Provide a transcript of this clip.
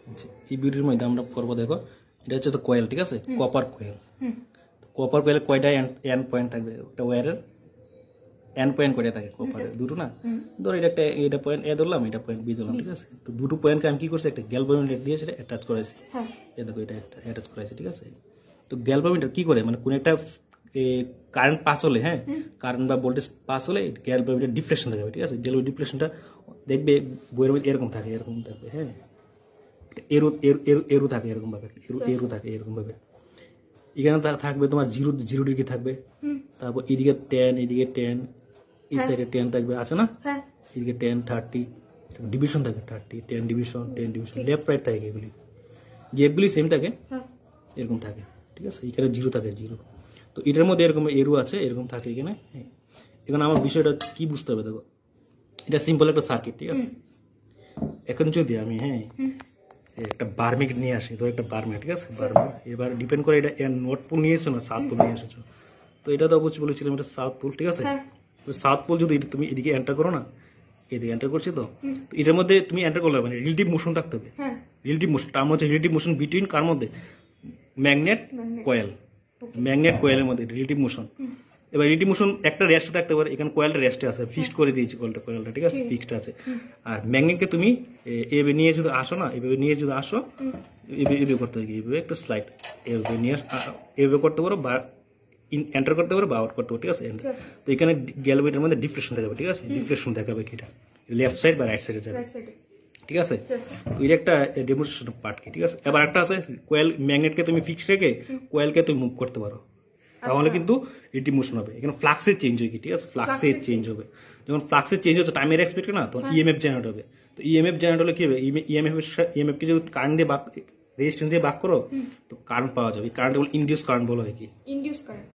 আচ্ছা এই ভিডিওর মধ্যে আমরা করবো দেখো এটা হচ্ছে তো কয়েল ঠিক আছে কপার কয়েল কপার কয়েলে কয়টা এন্ড পয়েন্ট থাকবে একটা ওয়্যারের এন্ড পয়েন্ট কয়টা থাকে কপারের দুটো না ধর এটা পয়েন্ট এ ধরলাম এটা পয়েন্ট বি ধরলাম ঠিক আছে তো দুটো পয়েন্টকে আমি কি করছি একটা গ্যালভানোমিটার দিয়ে সেটা অ্যাটাচ করাইছি এই দেখো এটা একটা অ্যাটাচ করাইছি ঠিক আছে তো গ্যালভানোমিটার কি করে মানে কোন একটা কারেন্ট পাস হলে হ্যাঁ কারেন্ট বা ভোল্টেজ পাস হলে গ্যালভানোমিটার ডিফ্লেকশন থাকবে ঠিক আছে গ্যালভানোমিটার ডিফ্লেকশনটা দেখবে বইয়ের মধ্যে এরকম থাকে হ্যাঁ এরু থাকে এরকম ভাবে এরু থাকে এরকম ভাবে এখানে থাকবে তোমার জিরো ডিগ্রি থাকবে তারপর এদিকে 10 এদিকে 10 এই সাইডে 10 থাকবে আছে না এদিকে 10 30 ডিভিশন থাকে 30 10 ডিভিশন লেফট রাইট থাকে এগুলি সেম থাকে এরকম থাকে ঠিক আছে এখানে জিরো থাকে জিরো তো এটার মধ্যে এরকম এরু আছে এরকম থাকে এখানে এখানে আমার বিষয়টা কি বুঝতে হবে দেখো এটা সিম্পল একটা সার্কিট ঠিক আছে এখন যদি আমি একটা বারমেট নিয়ে আসি ধর একটা বারমেট ঠিক আছে বারমেট এবার ডিপেন্ড করে এটা নর্থ পোল নিয়ে এসো না সাউথ পোল নিয়ে এসেছো তো এটা তো অবশ্যই বলেছিলাম এটা সাউথ পোল ঠিক আছে সাউথ পোল যদি তুমি এদিকে এন্টার করো না এদিকে এন্টার করছি তো এটার মধ্যে তুমি এন্টার করলে মানে রিলেটিভ মোশন থাকতে হবে রিলেটিভ মোশন টার্ম হচ্ছে রিলেটিভ মোশন বিটুইন কার মধ্যে ম্যাগনেট কয়েলের মধ্যে রিলেটিভ মোশন এবার রিলেটিভ মোশন একটা রেস্ট থাকতে পারে এখানে কয়েলটা রেস্টে আছে ফিক্সড করে দিয়েছি কয়েলটা ঠিক আছে ফিক্সড আছে আর ম্যাগনেটকে তুমি এভাবে নিয়ে যদি আসো না এভাবে নিয়ে যদি আসো এভাবে করতে হবে এভাবে একটা স্লাইড এভাবে নিয়ে এভাবে করতে পারো বা এন্টার করতে পারো বা আউট করতে পারো ঠিক আছে তো এখানে গ্যালভানোমিটারের মধ্যে ডিফ্লেকশন দেখাবে ঠিক আছে ডিফ্লেকশন দেখাবে কি এটা লেফট সাইড বা রাইট সাইডে যাবে ঠিক আছে তো এর একটা ডেমনস্ট্রেশন পার্ট কি ঠিক আছে এবার একটা আছে কয়েল ম্যাগনেটকে তুমি ফিক্স রেখে কয়েলকে তুমি মুভ করতে পারো তাহলে কিন্তু এটি মোশন হবে এখানে ফ্লাক্সের চেঞ্জ হয় কি ঠিক আছে ফ্লাক্সের চেঞ্জ হবে যখন ফ্লাক্সের চেঞ্জ হচ্ছে টাইমের এক্সপেক্ট না তখন ইএমএফ জেনারেট হবে তো ইএমএফ জেনারেট হলে কি হবে ইএমএফ কে যদি কারেন্ট দিয়ে রেজিস্ট্যান্স দিয়ে ভাগ করো তো কারেন্ট পাওয়া যাবে কারেন্ট বলে ইনডিউস কারেন্ট বলা হয় কি ইনডিউস কারেন্ট